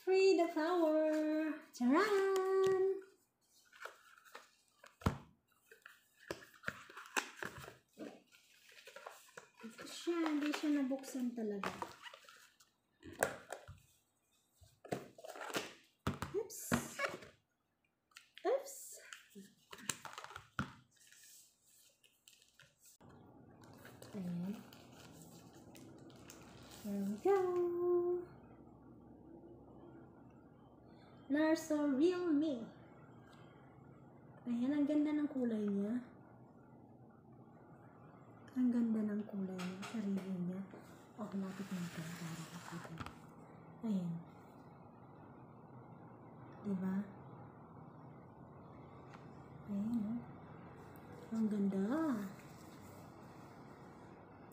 Free the flower! Charan! Ito siya, hindi siya nabuksan talaga. Oops! Oops! Ayan. There we go! Narso Real Me. Ayan, ang ganda ng kulay niya. Ang ganda ng kulay niya. Sarili niya. O, lapit natin. Para kapatid. Ayan. Diba? Ayan. Ang ganda.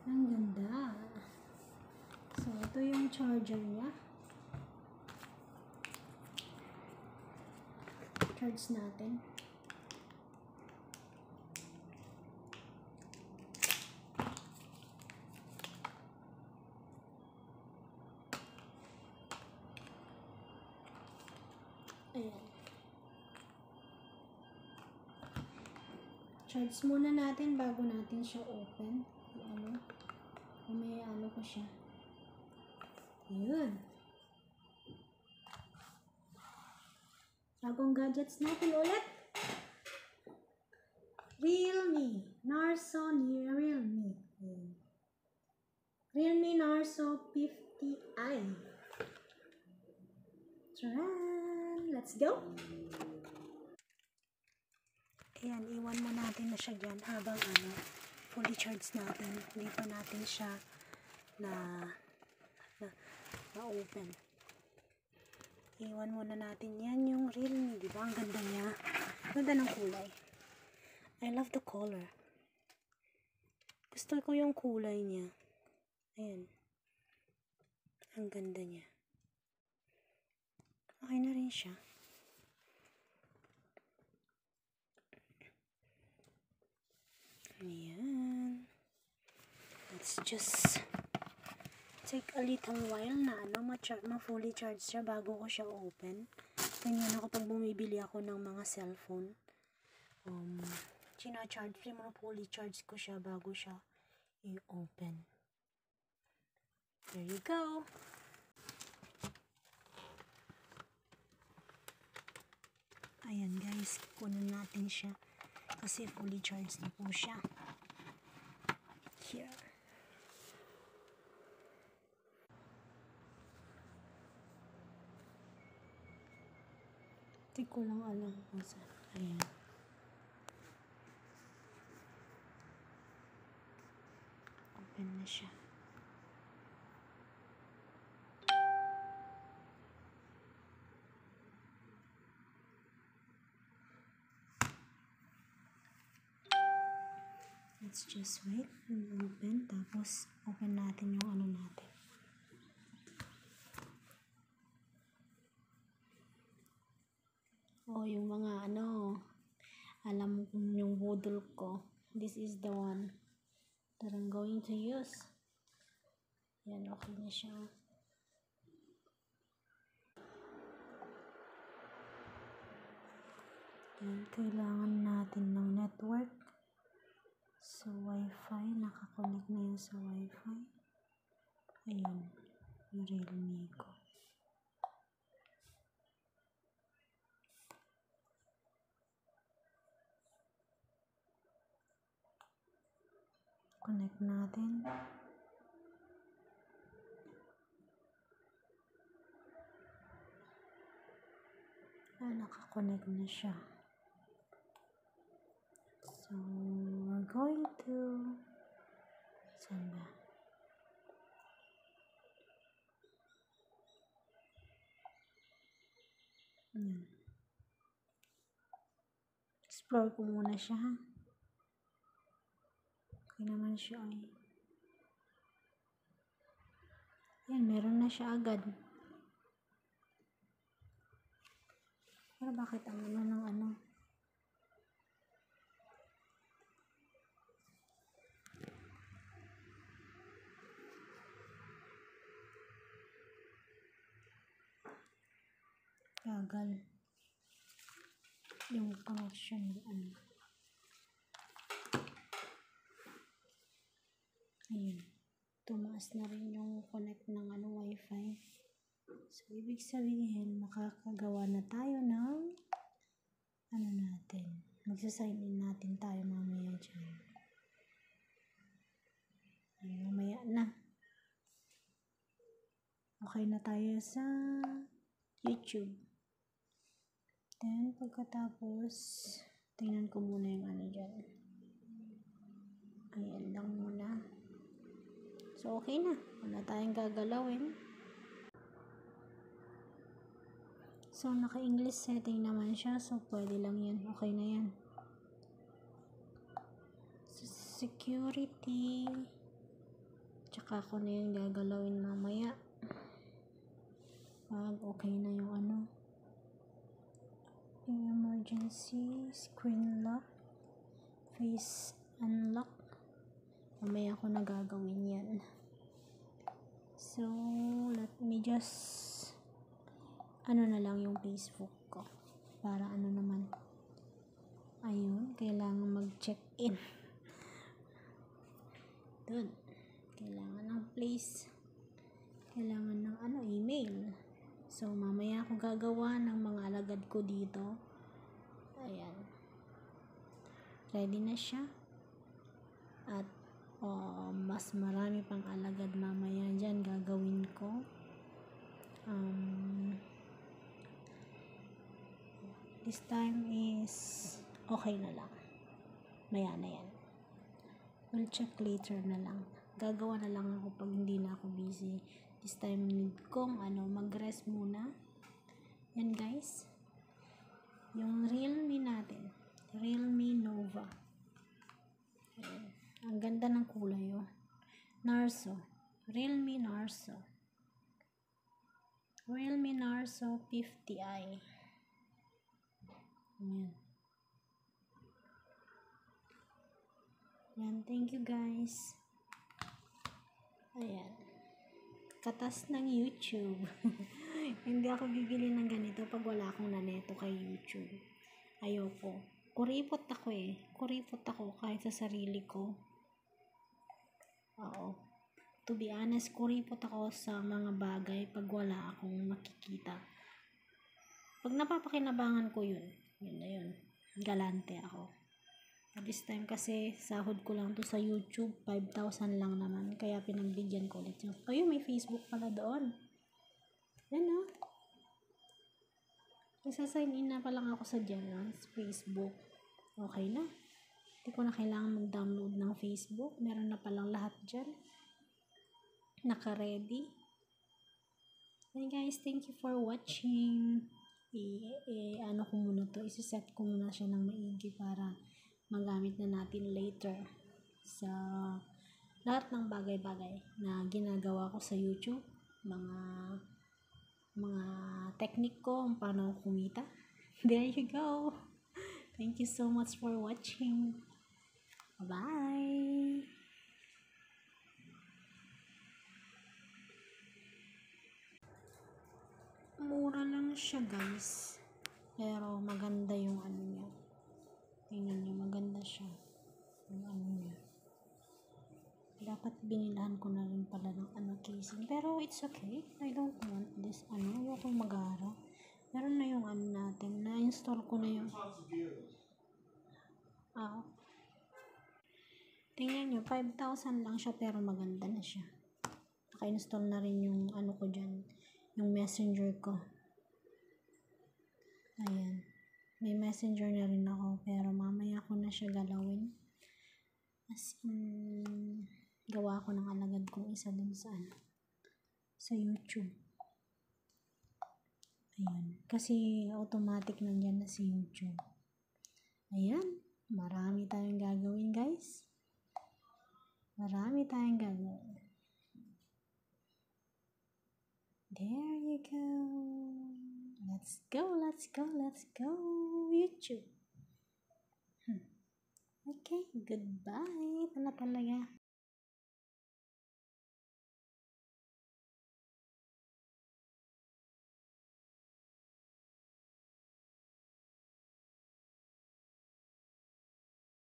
Ang ganda. So, ito yung charger niya. Charge natin. Ayan. Charge muna natin bago natin siya open. Ano? May ano pa siya. Ayan. Bagong gadgets natin ulit. Realme. Narso Realme. Ayan. Realme Narso 50i. Charan! Let's go! Ayan, iwan mo natin na siya dyan habang fully charged natin. Hindi pa natin siya na-open. Iwan muna natin yan yung Realme. Diba? Ang ganda niya. Ganda ng kulay. I love the color. Gusto ko yung kulay niya. Ayan. Ang ganda niya. Okay na rin siya. Ayan. Let's just take a little while na ma-fully charge siya bago ko siya open. Ganyan ako pag bumibili ako ng mga cellphone. Fully charge ko siya bago siya i-open. There you go. Ayan guys, kunin natin siya kasi fully charged na po siya. Here. Hindi ko lang alam kung saan. Ayan. Open na siya. Let's just wait and open. Tapos, open natin yung ano natin. Oh, yung mga alam mo kung yung budol ko. This is the one that I'm going to use. Yan, okay na siya. Yan, kailangan natin ng network. So, Wi-Fi. Nakakonect na yun sa Wi-Fi. Ayun. Yung Realme ko. Connect natin. Nakakonect na siya. So, we're going to saan ba? Ayan. Explore ko muna siya, ha? Okay naman siya, ay. Ayan, meron na siya agad. Pero bakit ang ng Gagal yung connection ng ano. Ayun. Tumaas na rin yung connect ng wifi. So, ibig sabihin, makakagawa na tayo ng natin. Magsasign in natin tayo mamaya dyan. Ayun, mamaya na. Okay na tayo sa YouTube. Then, pagkatapos, tingnan ko muna yung dyan. Ayan lang muna. So, okay na. Wala tayong gagalawin. So, naka-English setting naman siya. So, pwede lang yan. Okay na yan. So, security. Tsaka ko na yan gagalawin mamaya. Pag okay na yung yung emergency, screen lock, face unlock. Mamaya ko na gagawin yan. So, let me just na lang yung Facebook ko. Para naman. Ayun, kailangan mag-check-in. Dun. Kailangan ng place. Kailangan ng email. So, mamaya ako gagawa ng mga alagad ko dito. Ayan. Ready na siya. At mas marami pang alagad mamaya dyan gagawin ko. This time is okay na lang. Maya na yan. We'll check later na lang. Gagawa na lang ako pag hindi na ako busy. This time need kong mag-rest muna. Yan guys. Yung Realme natin. Realme Nova. Ayan. Ang ganda ng kulay Narzo. Realme Narzo. Realme Narzo 50i. Ayan. Ayan. Thank you guys. Ayan. Katas ng YouTube. Hindi ako bibili ng ganito pag wala akong naneto kay YouTube. Ayoko. Kuripot ako Kuripot ako kahit sa sarili ko. Oo. To be honest, kuripot ako sa mga bagay pag wala akong makikita. Pag napapakinabangan ko yun na yun. Galante ako. At this time kasi, sahod ko lang to sa YouTube. 5,000 lang naman. Kaya pinagbigyan ko ulit yun. Ayun, may Facebook pala doon. Yan Isa-sign in na pa lang ako sa dyan Facebook. Okay na. Hindi ko na kailangan mag-download ng Facebook. Meron na palang lahat dyan. Naka-ready. Hey guys, thank you for watching. Ko muna to. Isa-set ko muna siya ng maigi para magamit na natin later sa lahat ng bagay-bagay na ginagawa ko sa YouTube. Mga technique ko kung paano kumita. There you go. Thank you so much for watching. Bye! Mura lang siya guys. Pero maganda yung niya. Tingnan niyo, maganda siya. Yung niya. Dapat binilahan ko na rin pala ng casing. Pero it's okay. I don't want this ayoko mag-aara. Meron na yung natin. Na-install ko na yung tingnan nyo, 5,000 lang siya pero maganda na siya. Naka-install na rin yung ko dyan. Yung messenger ko. Ayan. May messenger na rin ako pero mamaya ko na siya galawin. As in, gawa ko ng alagad kong isa dun sa sa YouTube. Ayan. Kasi automatic nandyan na si YouTube. Ayan. Marami tayong gagawin guys. Marami tayong gagawin. There you go. Let's go, let's go, let's go. YouTube. Okay, goodbye. Ito na talaga.